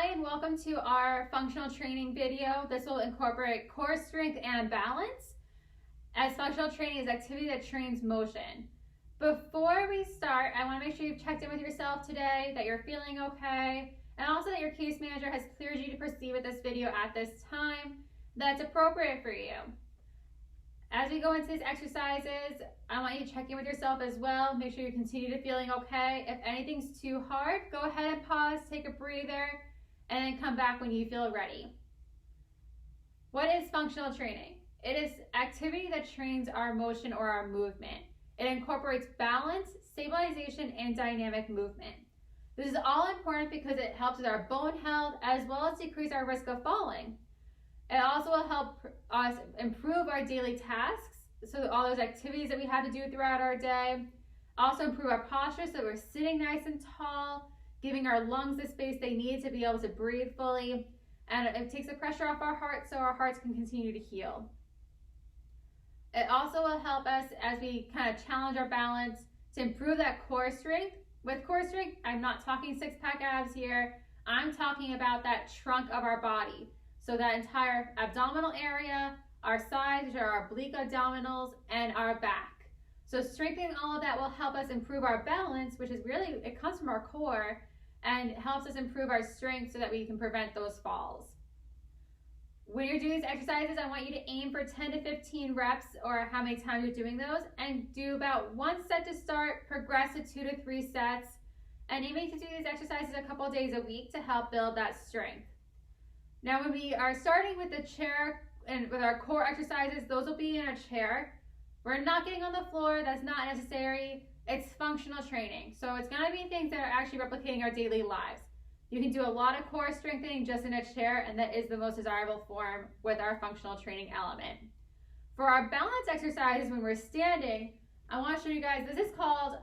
Hi, and welcome to our functional training video. This will incorporate core strength and balance, as functional training is activity that trains motion. Before we start, I want to make sure you've checked in with yourself today, that you're feeling okay, and also that your case manager has cleared you to proceed with this video at this time that's appropriate for you. As we go into these exercises, I want you to check in with yourself as well. Make sure you continue to feeling okay. If anything's too hard, go ahead and pause, take a breather, and then come back when you feel ready. What is functional training? It is activity that trains our motion or our movement. It incorporates balance, stabilization, and dynamic movement. This is all important because it helps with our bone health as well as decrease our risk of falling. It also will help us improve our daily tasks, so all those activities that we have to do throughout our day. Also improve our posture so we're sitting nice and tall, giving our lungs the space they need to be able to breathe fully. And it takes the pressure off our heart so our hearts can continue to heal. It also will help us as we kind of challenge our balance to improve that core strength. With core strength, I'm not talking six-pack abs here. I'm talking about that trunk of our body. So that entire abdominal area, our sides, which are our oblique abdominals, and our back. So strengthening all of that will help us improve our balance, which is really, it comes from our core, and helps us improve our strength so that we can prevent those falls. When you're doing these exercises, I want you to aim for 10 to 15 reps, or how many times you're doing those, and do about 1 set to start, progress to 2 to 3 sets, and aiming to do these exercises a couple days a week to help build that strength. Now, when we are starting with the chair and with our core exercises, those will be in a chair. We're not getting on the floor. That's not necessary. It's functional training. So it's going to be things that are actually replicating our daily lives. You can do a lot of core strengthening just in a chair, and that is the most desirable form with our functional training element. For our balance exercises, when we're standing, I want to show you guys, this is called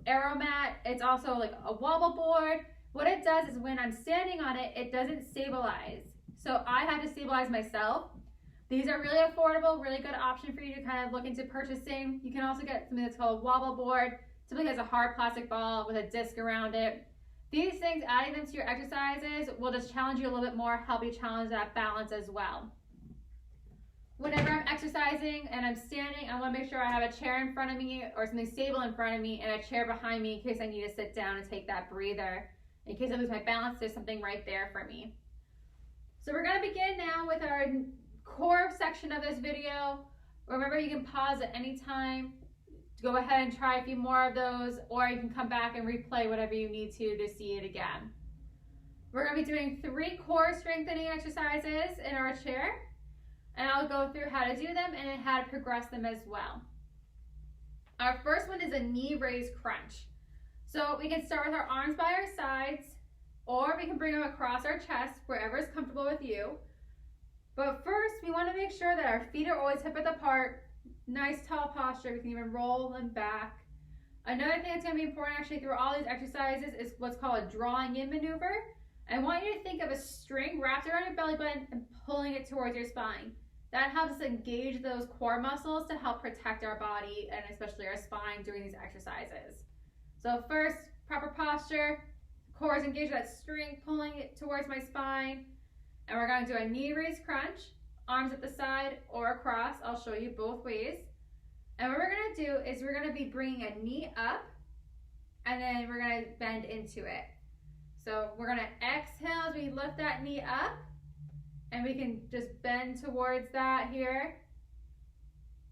aero mat. It's also like a wobble board. What it does is when I'm standing on it, it doesn't stabilize. So I have to stabilize myself. These are really affordable, really good option for you to kind of look into purchasing. You can also get something that's called a wobble board. Typically has a hard plastic ball with a disc around it. These things, adding them to your exercises will just challenge you a little bit more, help you challenge that balance as well. Whenever I'm exercising and I'm standing, I want to make sure I have a chair in front of me or something stable in front of me and a chair behind me in case I need to sit down and take that breather. In case I lose my balance, there's something right there for me. So we're going to begin now with our core section of this video. Remember, you can pause at any time. Go ahead and try a few more of those, or you can come back and replay whatever you need to see it again. We're going to be doing 3 core strengthening exercises in our chair, and I'll go through how to do them and then how to progress them as well. Our first one is a knee raise crunch. So we can start with our arms by our sides, or we can bring them across our chest, wherever is comfortable with you. But first, we want to make sure that our feet are always hip width apart, nice tall posture. We can even roll them back. Another thing that's going to be important actually through all these exercises is what's called a drawing in maneuver. I want you to think of a string wrapped around your belly button and pulling it towards your spine. That helps us engage those core muscles to help protect our body and especially our spine during these exercises. So first, proper posture, core is engaged with that string, pulling it towards my spine. And we're going to do a knee raise crunch, arms at the side or across. I'll show you both ways. And what we're going to do is we're going to be bringing a knee up, and then we're going to bend into it. So we're going to exhale as we lift that knee up, and we can just bend towards that here.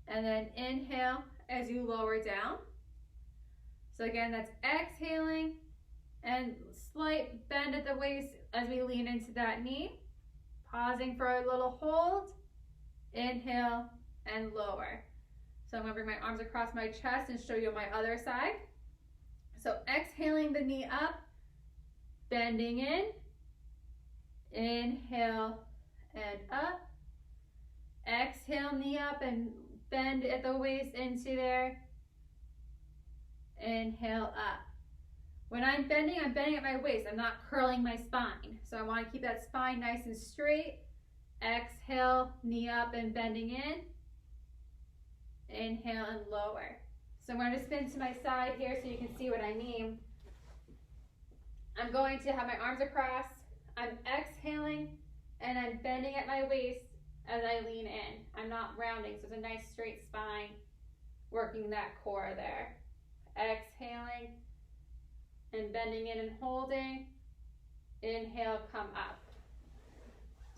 And then inhale as you lower down. So again, that's exhaling and slight bend at the waist as we lean into that knee. Pausing for a little hold. Inhale and lower. So I'm going to bring my arms across my chest and show you my other side. So exhaling the knee up, bending in. Inhale and up. Exhale, knee up and bend at the waist into there. Inhale up. When I'm bending at my waist. I'm not curling my spine. So I want to keep that spine nice and straight. Exhale, knee up and bending in. Inhale and lower. So I'm going to spin to my side here so you can see what I mean. I'm going to have my arms across. I'm exhaling and I'm bending at my waist as I lean in. I'm not rounding, so it's a nice straight spine, working that core there. Exhaling and bending in and holding. Inhale, come up.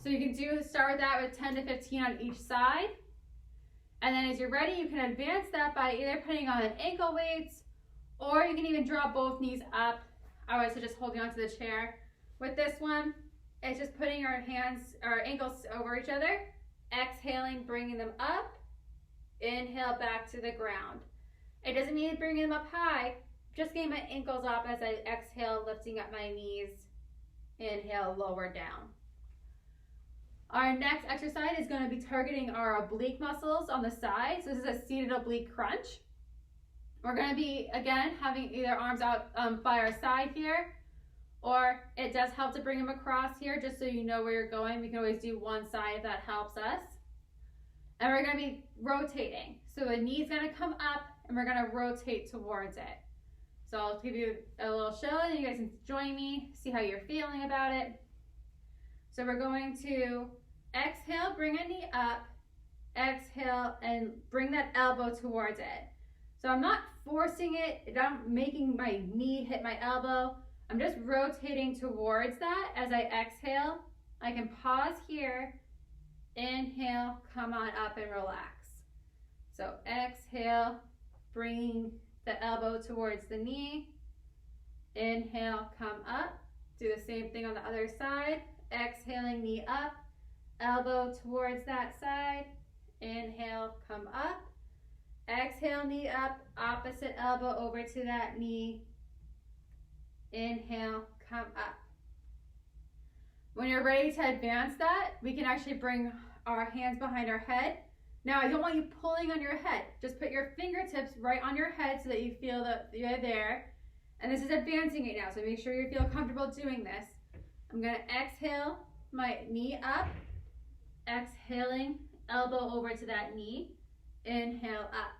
So you can start that with 10 to 15 on each side. And then as you're ready, you can advance that by either putting on ankle weights, or you can even draw both knees up. I would suggest holding onto the chair. With this one, it's just putting our ankles over each other, exhaling, bringing them up, inhale back to the ground. It doesn't mean bringing them up high, just getting my ankles up as I exhale, lifting up my knees, inhale, lower down. Our next exercise is going to be targeting our oblique muscles on the side. So this is a seated oblique crunch. We're going to be, again, having either arms out by our side here, or it does help to bring them across here just so you know where you're going. We can always do one side if that helps us. And we're going to be rotating. So the knee's going to come up and we're going to rotate towards it. So I'll give you a little show and you guys can join me, see how you're feeling about it. So we're going to exhale, bring a knee up, exhale, and bring that elbow towards it. So I'm not forcing it, I'm making my knee hit my elbow. I'm just rotating towards that as I exhale. I can pause here, inhale, come on up and relax. So exhale, bring the elbow towards the knee, inhale, come up. Do the same thing on the other side. Exhaling, knee up, elbow towards that side, inhale, come up, exhale, knee up, opposite elbow over to that knee, inhale, come up. When you're ready to advance that, we can actually bring our hands behind our head. Now, I don't want you pulling on your head. Just put your fingertips right on your head so that you feel that you're there. And this is advancing it now, so make sure you feel comfortable doing this. I'm going to exhale, my knee up, exhaling, elbow over to that knee, inhale up.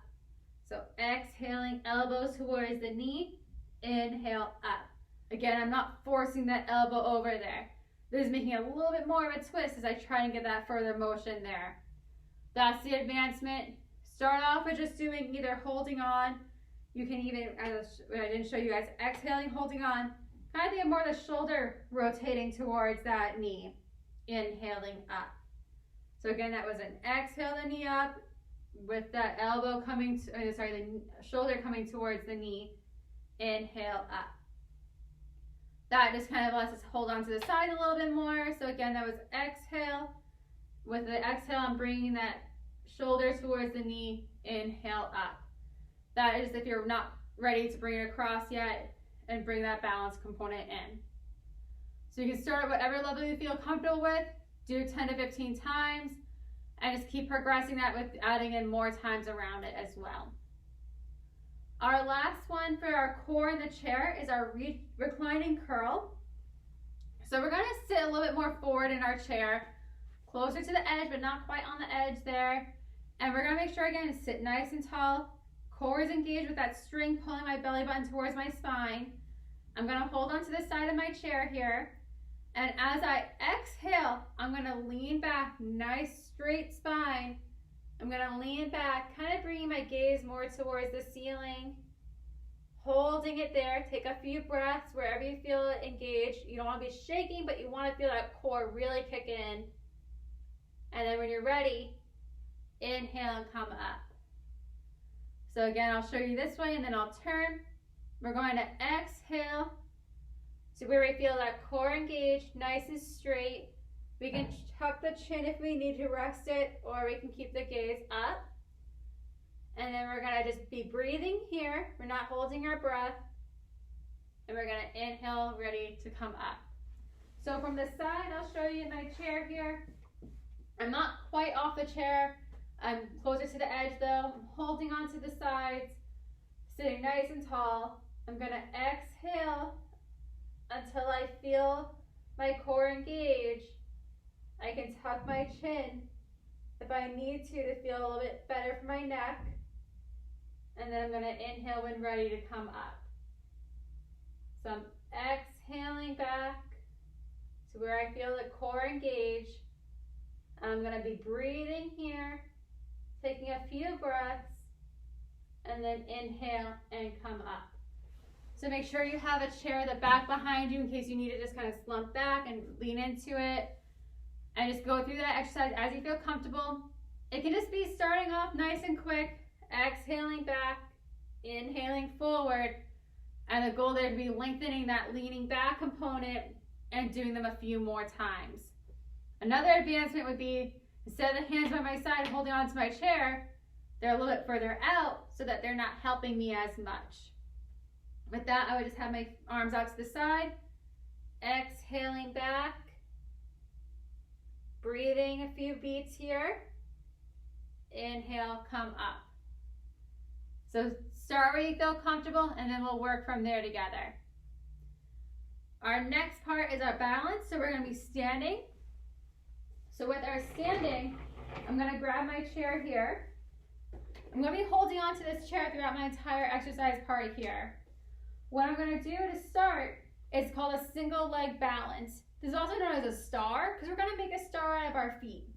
So exhaling, elbow towards the knee, inhale up. Again, I'm not forcing that elbow over there. This is making it a little bit more of a twist as I try and get that further motion there. That's the advancement. Start off with just doing either holding on. You can even, as I didn't show you guys, exhaling, holding on. Kind of think of more of the shoulder rotating towards that knee, inhaling up. So again, that was an exhale, the knee up, with that elbow coming, the shoulder coming towards the knee, inhale up. That just kind of lets us hold on to the side a little bit more. So again, that was exhale. With the exhale, I'm bringing that shoulder towards the knee, inhale up. That is if you're not ready to bring it across yet, and bring that balance component in. So you can start at whatever level you feel comfortable with, do 10 to 15 times, and just keep progressing that with adding in more times around it as well. Our last one for our core in the chair is our reclining curl. So we're gonna sit a little bit more forward in our chair, closer to the edge, but not quite on the edge there. And we're gonna make sure, again, to sit nice and tall. Core is engaged with that string pulling my belly button towards my spine. I'm gonna hold on to the side of my chair here. And as I exhale, I'm gonna lean back, nice straight spine. I'm gonna lean back, kind of bringing my gaze more towards the ceiling. Holding it there, take a few breaths wherever you feel it engaged. You don't wanna be shaking, but you wanna feel that core really kick in. And then when you're ready, inhale and come up. So again, I'll show you this way and then I'll turn. We're going to exhale to where we feel that core engaged, nice and straight. We can tuck the chin if we need to rest it, or we can keep the gaze up. And then we're gonna just be breathing here. We're not holding our breath. And we're gonna inhale, ready to come up. So from the side, I'll show you in my chair here. I'm not quite off the chair. I'm closer to the edge though. I'm holding on to the sides, sitting nice and tall. I'm gonna exhale until I feel my core engage. I can tuck my chin if I need to feel a little bit better for my neck. And then I'm gonna inhale when ready to come up. So I'm exhaling back, to where I feel the core engage. I'm going to be breathing here, taking a few breaths, and then inhale and come up. So make sure you have a chair, the back behind you, in case you need to just kind of slump back and lean into it. And just go through that exercise as you feel comfortable. It can just be starting off nice and quick, exhaling back, inhaling forward, and the goal there to be lengthening that leaning back component and doing them a few more times. Another advancement would be, instead of the hands by my side holding onto my chair, they're a little bit further out so that they're not helping me as much. With that, I would just have my arms out to the side, exhaling back, breathing a few beats here, inhale, come up. So start where you feel comfortable, and then we'll work from there together. Our next part is our balance, so we're going to be standing. So with our standing, I'm going to grab my chair here. I'm going to be holding on to this chair throughout my entire exercise part here. What I'm going to do to start is called a single leg balance. This is also known as a star, because we're going to make a star out of our feet.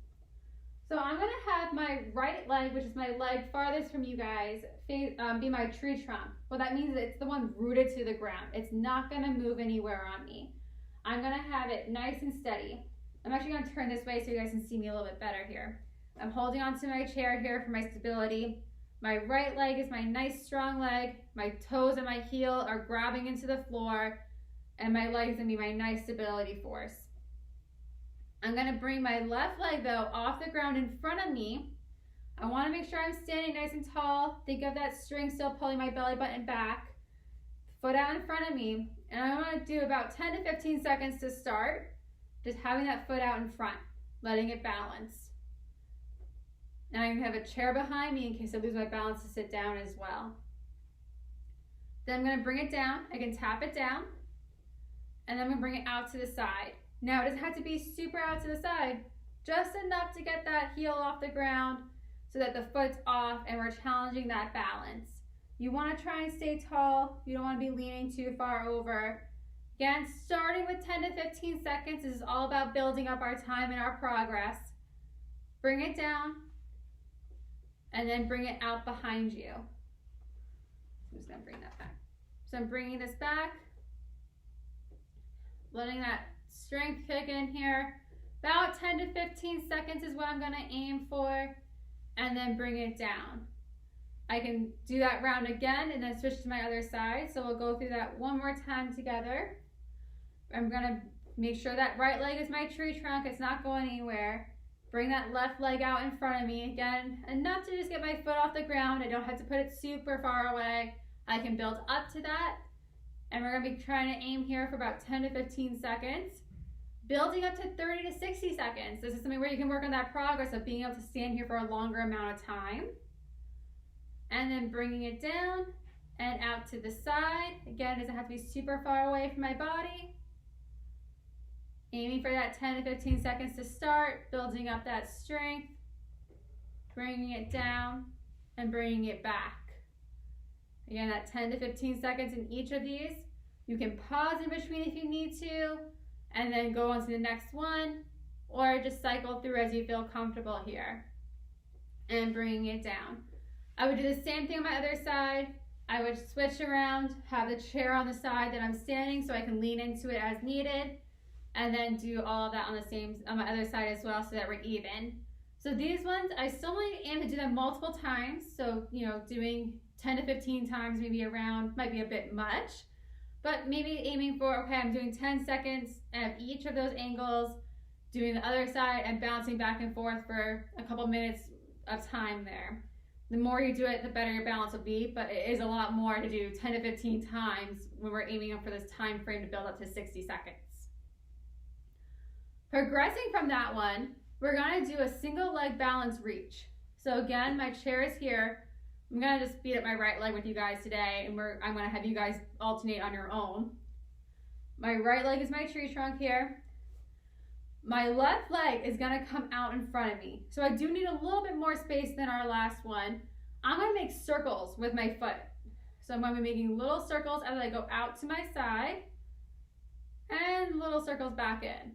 So I'm going to have my right leg, which is my leg farthest from you guys, be my tree trunk. What that means is it's the one rooted to the ground. It's not going to move anywhere on me. I'm going to have it nice and steady. I'm actually going to turn this way so you guys can see me a little bit better here. I'm holding onto my chair here for my stability. My right leg is my nice strong leg. My toes and my heel are grabbing into the floor, and my leg's going to be my nice stability force. I'm going to bring my left leg, though, off the ground in front of me. I want to make sure I'm standing nice and tall. Think of that string still pulling my belly button back. Foot out in front of me. And I want to do about 10 to 15 seconds to start. Just having that foot out in front, letting it balance. Now I'm going to have a chair behind me in case I lose my balance to sit down as well. Then I'm going to bring it down. I can tap it down. And then I'm going to bring it out to the side. Now it doesn't have to be super out to the side, just enough to get that heel off the ground so that the foot's off and we're challenging that balance. You want to try and stay tall. You don't want to be leaning too far over. Again, starting with 10 to 15 seconds. This is all about building up our time and our progress. Bring it down and then bring it out behind you. I'm just going to bring that back. So I'm bringing this back, letting that strength kick in here. About 10 to 15 seconds is what I'm going to aim for, and then bring it down. I can do that round again and then switch to my other side. So we'll go through that one more time together. I'm going to make sure that right leg is my tree trunk. It's not going anywhere. Bring that left leg out in front of me. Again, enough to just get my foot off the ground. I don't have to put it super far away. I can build up to that. And we're going to be trying to aim here for about 10 to 15 seconds. Building up to 30 to 60 seconds. This is something where you can work on that progress of being able to stand here for a longer amount of time. And then bringing it down and out to the side. Again, it doesn't have to be super far away from my body. Aiming for that 10 to 15 seconds to start, building up that strength, bringing it down and bringing it back. Again, that 10 to 15 seconds in each of these. You can pause in between if you need to, and then go on to the next one, or just cycle through as you feel comfortable here. And bringing it down. I would do the same thing on my other side. I would switch around, have the chair on the side that I'm standing so I can lean into it as needed, and then do all of that on my other side as well so that we're even. So these ones, I still want to aim to do them multiple times. So, doing 10 to 15 times maybe around might be a bit much, but maybe aiming for, okay, I'm doing 10 seconds at each of those angles, doing the other side and bouncing back and forth for a couple minutes of time there. The more you do it, the better your balance will be, but it is a lot more to do 10 to 15 times when we're aiming up for this time frame to build up to 60 seconds. Progressing from that one, we're going to do a single leg balance reach. So again, my chair is here. I'm going to just speed up my right leg with you guys today, and I'm going to have you guys alternate on your own. My right leg is my tree trunk here. My left leg is going to come out in front of me. So I do need a little bit more space than our last one. I'm going to make circles with my foot. So I'm going to be making little circles as I go out to my side. and little circles back in.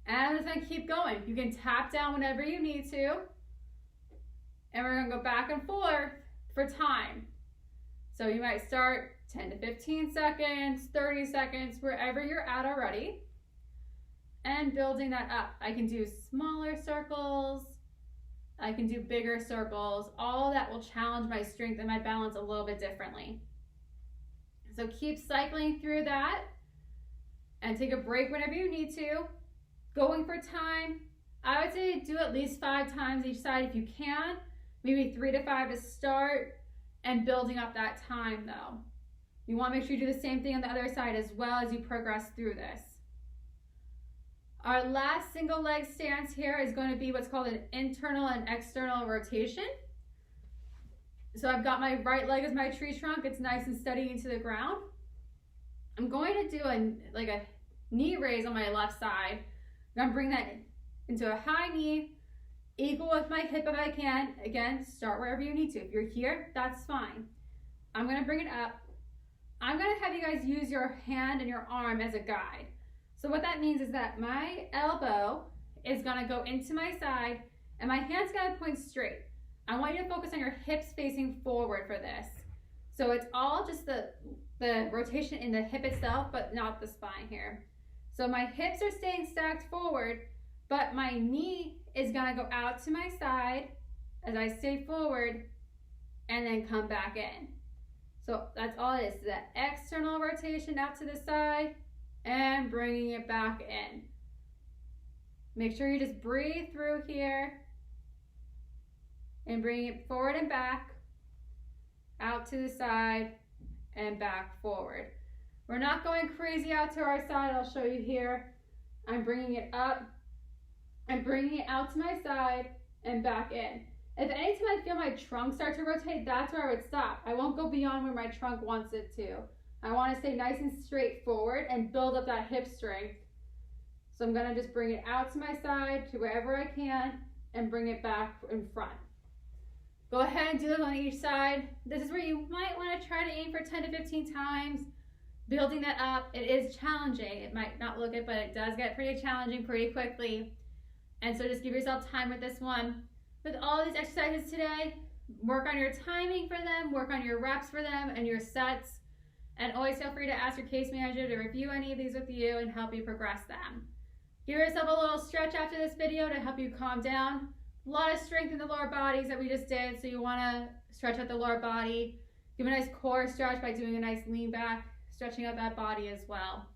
And I'm just gonna keep going. You can tap down whenever you need to. And we're gonna go back and forth for time. So you might start 10 to 15 seconds, 30 seconds, wherever you're at already. And building that up. I can do smaller circles. I can do bigger circles. All of that will challenge my strength and my balance a little bit differently. So keep cycling through that and take a break whenever you need to. Going for time, I would say do at least 5 times each side if you can. Maybe 3 to 5 to start, and building up that time though. You want to make sure you do the same thing on the other side as well as you progress through this. Our last single leg stance here is going to be what's called an internal and external rotation. So I've got my right leg as my tree trunk. It's nice and steady into the ground. I'm going to do a knee raise on my left side. I'm going to bring that into a high knee, equal with my hip if I can. Again, start wherever you need to. If you're here, that's fine. I'm going to bring it up. I'm going to have you guys use your hand and your arm as a guide. So what that means is that my elbow is going to go into my side and my hand's going to point straight. I want you to focus on your hips facing forward for this. So it's all just the rotation in the hip itself, but not the spine here. So my hips are staying stacked forward, but my knee is going to go out to my side as I stay forward and then come back in. So that's all it is. That external rotation out to the side and bringing it back in. Make sure you just breathe through here and bring it forward and back, out to the side and back forward. We're not going crazy out to our side. I'll show you here. I'm bringing it up and bringing it out to my side and back in. If anytime I feel my trunk start to rotate, that's where I would stop. I won't go beyond where my trunk wants it to. I want to stay nice and straight forward and build up that hip strength. So I'm going to just bring it out to my side to wherever I can and bring it back in front. Go ahead and do it on each side. This is where you might want to try to aim for 10 to 15 times. Building that up, it is challenging. It might not look it, but it does get pretty challenging pretty quickly. And so just give yourself time with this one. With all these exercises today, work on your timing for them, work on your reps for them and your sets. And always feel free to ask your case manager to review any of these with you and help you progress them. Give yourself a little stretch after this video to help you calm down. A lot of strength in the lower bodies that we just did, so you want to stretch out the lower body. Give a nice core stretch by doing a nice lean back, stretching out that body as well.